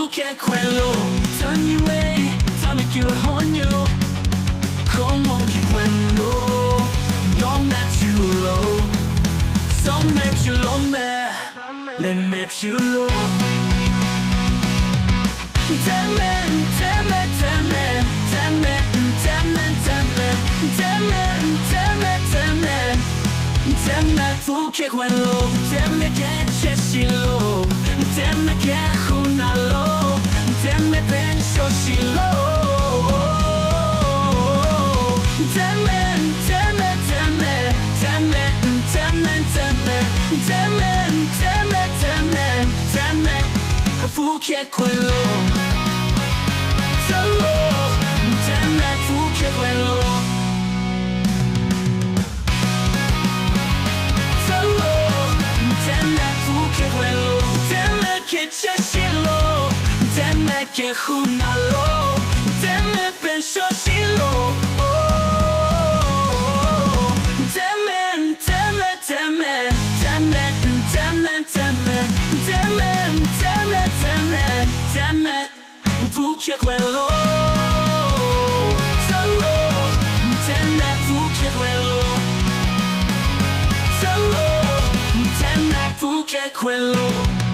fu che quello turn you away, tell me you on you. Come on, keep quello, don't let you low. Some make you low, man, let me make you low. Damn it, damn it, damn it, damn it, damn it, damn it, damn it, damn it, damn it, damn it, fu che quello, damn it che c'è silo, damn it che junalo, damn it penso silo. Damn it, damn it, damn it, damn it, damn it, damn it, damn it, damn it, damn it, damn it, fu che quello. Damn it, fu che quello. Damn it, fu che quello. Damn it che c'è silo, damn it che junalo, damn it penso silo. Damn it, damn it, damn it, damn it, damn it, damn it, damn it, damn it, damn it, damn it, fu che quello. Damn it, fu che quello. Damn it, fu che quello.